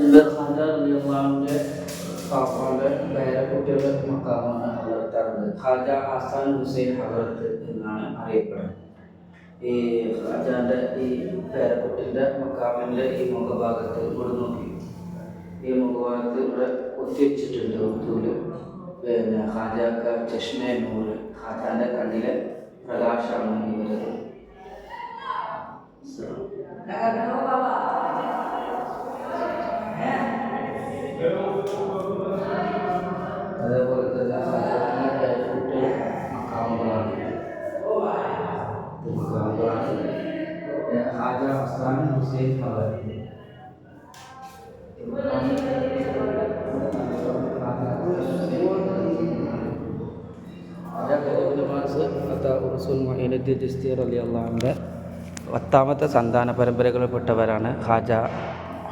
ഖാന്റെ പാപ്പാന്റെ പേരക്കുട്ടികളുടെ മക്കാമാണ് ഹളർത്താറുണ്ട്. ഖാജ ആസ്ഥാൻ ഹുസൈൻ ഹളർത്ത് എന്നാണ് അറിയപ്പെടുന്നത്. ഈ ഖാജാന്റെ ഈ പേരക്കുട്ടിൻ്റെ മക്കാമിൻ്റെ ഈ മുഖഭാഗത്ത് ഇവിടെ നോക്കി, ഈ മുഖഭാഗത്ത് ഇവിടെ ഒത്തിവെച്ചിട്ടുണ്ട് ഉറുദുവിൽ. പിന്നെ ഖാജാക്ക ചഷ്മേ നൂറ്, ഖാജാന്റെ കണ്ണിലെ പ്രകാശമാണ് ഈ വരുന്നത്. അതേപോലെ തന്നെ ഖാജാന്റെ പേരക്കുട്ടി മക്കാമുകളാണ്. ഖാജ ആസ്ഥാൻ ഹുസൈൻ ഹളർത്ത്. പത്താമത്തെ സന്താന പരമ്പരകളിൽപ്പെട്ടവരാണ് ഖാജ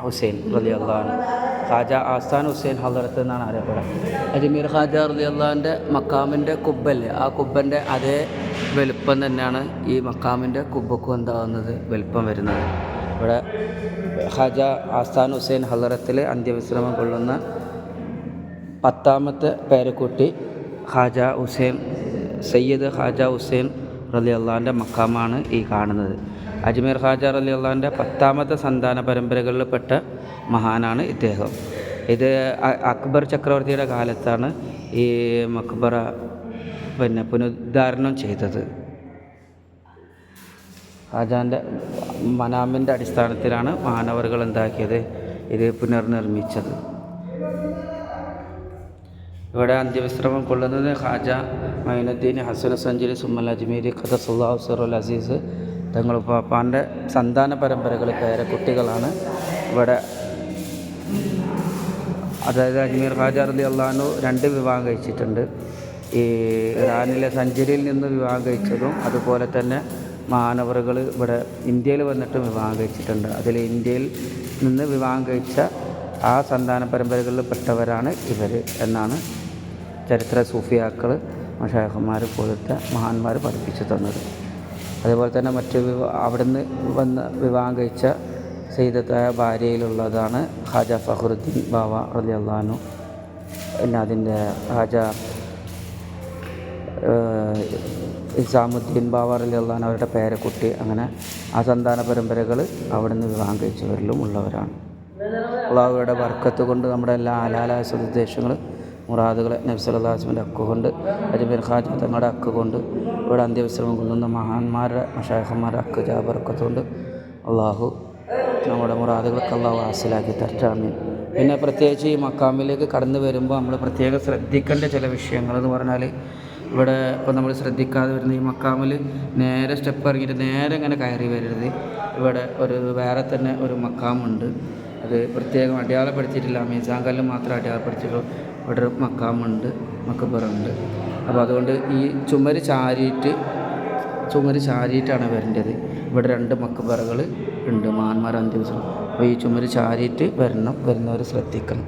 ഹുസൈൻ റളിയല്ലാഹു അൻഹു. ഖാജ ആസ്ഥാൻ ഹുസൈൻ ഹളർത്ത് എന്നാണ് അറിയപ്പെടുന്നത്. അജ്മീർ ഖാജ റളിയല്ലാഹുവിൻ്റെ മക്കാമിൻ്റെ കുബ്ബല്ലേ, ആ കുബ്ബൻ്റെ അതേ വലുപ്പം തന്നെയാണ് ഈ മക്കാമിൻ്റെ കുബ്ബക്കും എന്താകുന്നത്, വലുപ്പം വരുന്നത്. ഇവിടെ ഖാജ ആസ്ഥാൻ ഹുസൈൻ ഹളറത്തിൽ അന്ത്യവിശ്രമം കൊള്ളുന്ന പത്താമത്തെ പേരക്കുട്ടി ഖാജ ഹുസൈൻ, സയ്യിദ് ഖാജ ഹുസൈൻ റളിയല്ലാഹുവിൻ്റെ മക്കാമാണ് ഈ കാണുന്നത്. അജ്മീർ ഖാജ റളിയല്ലാഹുവിൻ്റെ പത്താമത്തെ സന്താന പരമ്പരകളിൽപ്പെട്ട മഹാനാണ് ഇദ്ദേഹം. ഇത് അക്ബർ ചക്രവർത്തിയുടെ കാലത്താണ് ഈ മക്ബറ പുനരുദ്ധാരണം ചെയ്തത്. ഖാജാൻ്റെ മനാമിൻ്റെ അടിസ്ഥാനത്തിലാണ് മാനവറുകൾ എന്താക്കിയത്, ഇത് പുനർനിർമ്മിച്ചത്. ഇവിടെ അന്ത്യവിശ്രമം കൊള്ളുന്നത് ഖാജ മൈനുദ്ദീൻ ഹസൻ സഞ്ചരി സുമ്മൽ അജ്മീരി ഖദ്ദസല്ലാഹു സിറഹുൽ അസീസ് തങ്ങൾ പാപ്പാൻ്റെ സന്താന പരമ്പരകൾ പേരക്കുട്ടികളാണ് ഇവിടെ. അതായത് അജ്മീർ ഖാജ റളിയല്ലാഹു അൻഹു 2 വിവാഹം കഴിച്ചിട്ടുണ്ട്. ഈ ഇറാനിലെ സഞ്ചരിയിൽ നിന്ന് വിവാഹം കഴിച്ചതും അതുപോലെ തന്നെ മാനവറുകൾ ഇവിടെ ഇന്ത്യയിൽ വന്നിട്ട് വിവാഹം കഴിച്ചിട്ടുണ്ട്. അതിൽ ഇന്ത്യയിൽ നിന്ന് വിവാഹം കഴിച്ച ആ സന്താന പരമ്പരകളിൽ പെട്ടവരാണ് ഇവർ എന്നാണ് ചരിത്ര സൂഫിയാക്കൾ, മശായിഖന്മാർ പോലത്തെ മഹാന്മാർ പഠിപ്പിച്ചു തന്നത്. അതേപോലെ തന്നെ അവിടുന്ന് വന്ന് വിവാഹം കഴിച്ച സയ്യിദത്തായ ഭാര്യയിലുള്ളതാണ് ഖാജ ഫഖറുദ്ദീൻ ബാവ റളിയല്ലാഹു അൻഹു. പിന്നെ അതിൻ്റെ ഖാജ ഇസാമുദ്ദീൻ ബാവ റളിയല്ലാഹു അൻഹു അവരുടെ പേരക്കുട്ടി, അങ്ങനെ ആ സന്താന പരമ്പരകൾ അവിടുന്ന് വിവാഹം കഴിച്ചവരിലും ഉള്ളവരാണ്. അള്ളാഹുവിൻ്റെ ബർക്കത്ത് കൊണ്ട് നമ്മുടെ എല്ലാ ഹലാലായ സദുദ്ദേശങ്ങൾ മുറാദുകളെ നബി സല്ലല്ലാഹു അലൈഹി വസല്ലമയുടെ ഹക്ക് കൊണ്ട്, അജ്മീർ ഖാജ തങ്ങളുടെ ഹക്ക് കൊണ്ട്, ഇവിടെ അന്ത്യവിശ്രമം കൊള്ളുന്ന മഹാന്മാരുടെ മശായിഖന്മാരുടെ ഹക്ക് ബർക്കത്ത് കൊണ്ട് അള്ളാഹു നമ്മുടെ മുറാദുകളൊക്കെ അള്ളാഹു ഹാസിലാക്കി തരട്ടെ. ആമീൻ. പിന്നെ പ്രത്യേകിച്ച് ഈ മക്കാമിലേക്ക് കടന്നു വരുമ്പോൾ നമ്മൾ പ്രത്യേകം ശ്രദ്ധിക്കേണ്ട ചില വിഷയങ്ങളെന്ന് പറഞ്ഞാൽ, ഇവിടെ ഇപ്പോൾ നമ്മൾ ശ്രദ്ധിക്കാതെ വരുന്ന ഈ മക്കാമിൽ നേരെ സ്റ്റെപ്പ് ഇറങ്ങിയിട്ട് നേരെ ഇങ്ങനെ കയറി വരരുത്. ഇവിടെ വേറെ തന്നെ ഒരു മക്കാമുണ്ട്, അത് പ്രത്യേകം അടയാളപ്പെടുത്തിയിട്ടില്ല. മീസാൻ കല്ല് മാത്രം അടയാളപ്പെടുത്തിയിട്ടുള്ളൂ. ഇവിടെ ഒരു മക്കാമുണ്ട്, മക്ബറുണ്ട്. അപ്പോൾ അതുകൊണ്ട് ഈ ചുമര് ചാരിയിട്ടാണ് വരേണ്ടത്. ഇവിടെ 2 മക്ബറകൾ ഉണ്ട്, മഹാന്മാർ അന്ത്യവിശ്രമം. അപ്പോൾ ഈ ചുമര് ചാരിയിട്ട് വരുന്നവർ ശ്രദ്ധിക്കണം.